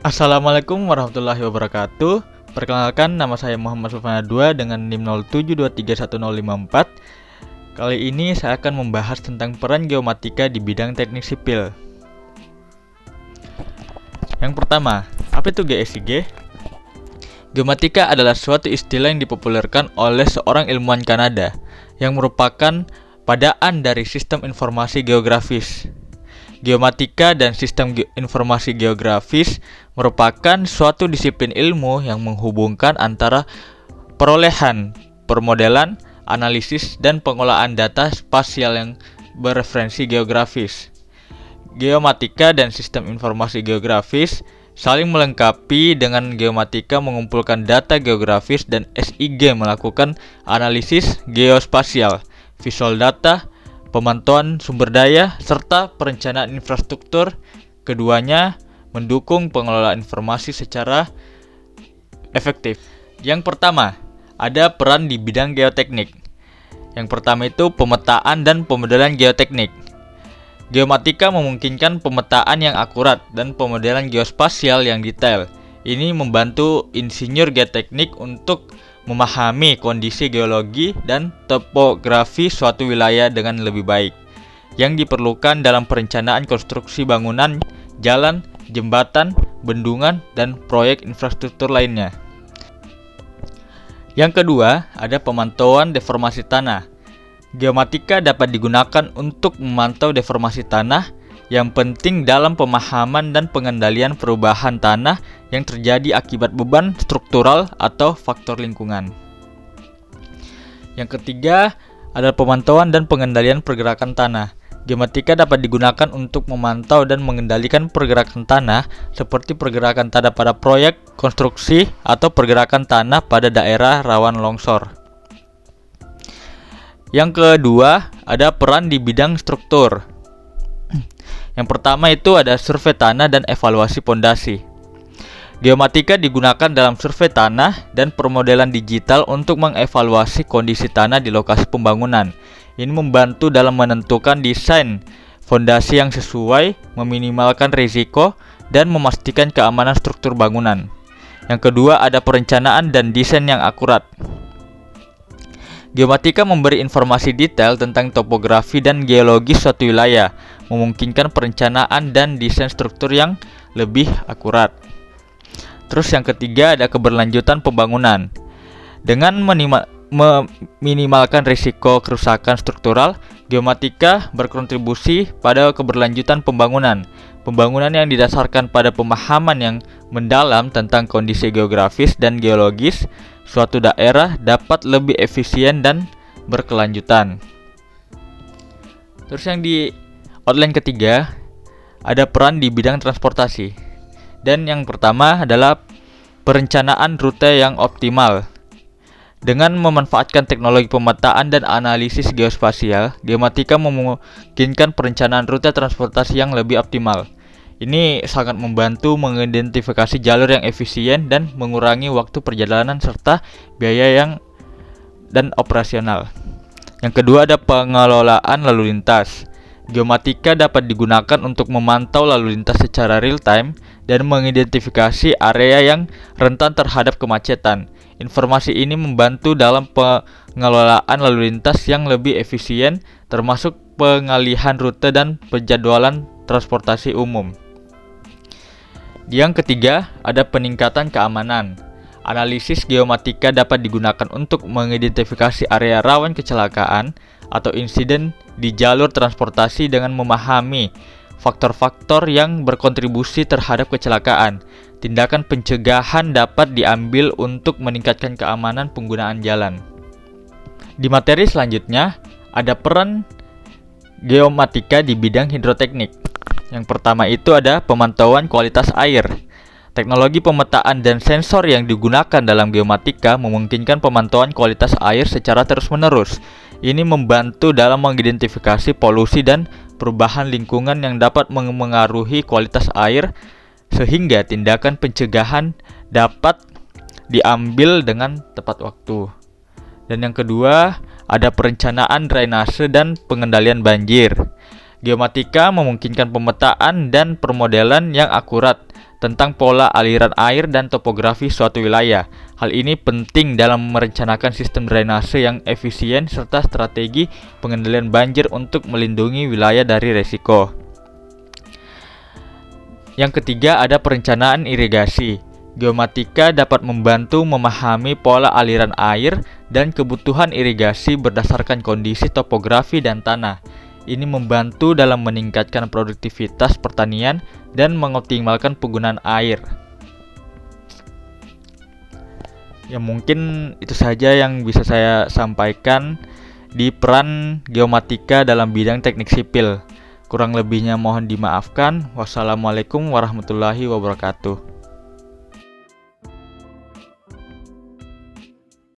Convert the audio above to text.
Assalamualaikum warahmatullahi wabarakatuh. Perkenalkan, nama saya Muhammad Sulfana 2 dengan NIM 07231054. Kali ini saya akan membahas tentang peran geomatika di bidang teknik sipil. Yang pertama, apa itu GSIG? Geomatika adalah suatu istilah yang dipopulerkan oleh seorang ilmuwan Kanada yang merupakan padaan dari sistem informasi geografis. Geomatika dan sistem informasi geografis merupakan suatu disiplin ilmu yang menghubungkan antara perolehan, permodelan, analisis, dan pengolahan data spasial yang bereferensi geografis. Geomatika dan sistem informasi geografis saling melengkapi dengan geomatika mengumpulkan data geografis dan SIG melakukan analisis geospasial, visual data, pemantauan sumber daya, serta perencanaan infrastruktur. Keduanya mendukung pengelolaan informasi secara efektif. Yang pertama, ada peran di bidang geoteknik. Yang pertama itu pemetaan dan pemodelan geoteknik. Geomatika memungkinkan pemetaan yang akurat dan pemodelan geospasial yang detail. Ini membantu insinyur geoteknik untuk memahami kondisi geologi dan topografi suatu wilayah dengan lebih baik, yang diperlukan dalam perencanaan konstruksi bangunan, jalan, jembatan, bendungan, dan proyek infrastruktur lainnya. Yang kedua, ada pemantauan deformasi tanah. Geomatika dapat digunakan untuk memantau deformasi tanah yang penting dalam pemahaman dan pengendalian perubahan tanah yang terjadi akibat beban struktural atau faktor lingkungan. Yang ketiga, adalah pemantauan dan pengendalian pergerakan tanah. Geomatika dapat digunakan untuk memantau dan mengendalikan pergerakan tanah seperti pergerakan tanah pada proyek konstruksi atau pergerakan tanah pada daerah rawan longsor. Yang kedua, ada peran di bidang struktur. Yang pertama itu ada survei tanah dan evaluasi pondasi. Geomatika digunakan dalam survei tanah dan permodelan digital untuk mengevaluasi kondisi tanah di lokasi pembangunan. Ini membantu dalam menentukan desain fondasi yang sesuai, meminimalkan risiko, dan memastikan keamanan struktur bangunan. Yang kedua, ada perencanaan dan desain yang akurat. Geomatika memberi informasi detail tentang topografi dan geologi suatu wilayah, memungkinkan perencanaan dan desain struktur yang lebih akurat. Terus yang ketiga, ada keberlanjutan pembangunan. Dengan meminimalkan risiko kerusakan struktural, geomatika berkontribusi pada keberlanjutan pembangunan. Pembangunan yang didasarkan pada pemahaman yang mendalam tentang kondisi geografis dan geologis suatu daerah dapat lebih efisien dan berkelanjutan. Terus yang di outline ketiga, ada peran di bidang transportasi. Dan yang pertama adalah perencanaan rute yang optimal. Dengan memanfaatkan teknologi pemetaan dan analisis geospasial, geomatika memungkinkan perencanaan rute transportasi yang lebih optimal. Ini sangat membantu mengidentifikasi jalur yang efisien dan mengurangi waktu perjalanan serta biaya dan operasional. Yang kedua, ada pengelolaan lalu lintas. Geomatika dapat digunakan untuk memantau lalu lintas secara real time dan mengidentifikasi area yang rentan terhadap kemacetan. Informasi ini membantu dalam pengelolaan lalu lintas yang lebih efisien, termasuk pengalihan rute dan penjadwalan transportasi umum. Yang ketiga, ada peningkatan keamanan. Analisis geomatika dapat digunakan untuk mengidentifikasi area rawan kecelakaan atau insiden di jalur transportasi dengan memahami faktor-faktor yang berkontribusi terhadap kecelakaan. Tindakan pencegahan dapat diambil untuk meningkatkan keamanan penggunaan jalan. Di materi selanjutnya, ada peran geomatika di bidang hidroteknik. Yang pertama itu ada pemantauan kualitas air. Teknologi pemetaan dan sensor yang digunakan dalam geomatika memungkinkan pemantauan kualitas air secara terus-menerus. Ini membantu dalam mengidentifikasi polusi dan perubahan lingkungan yang dapat mengaruhi kualitas air, sehingga tindakan pencegahan dapat diambil dengan tepat waktu. Dan yang kedua, ada perencanaan drainase dan pengendalian banjir. Geomatika memungkinkan pemetaan dan permodelan yang akurat tentang pola aliran air dan topografi suatu wilayah. Hal ini penting dalam merencanakan sistem drainase yang efisien serta strategi pengendalian banjir untuk melindungi wilayah dari resiko. Yang ketiga ada perencanaan irigasi. Geomatika dapat membantu memahami pola aliran air dan kebutuhan irigasi berdasarkan kondisi topografi dan tanah. Ini membantu dalam meningkatkan produktivitas pertanian dan mengoptimalkan penggunaan air. Ya mungkin itu saja yang bisa saya sampaikan di peran geomatika dalam bidang teknik sipil. Kurang lebihnya mohon dimaafkan. Wassalamualaikum warahmatullahi wabarakatuh.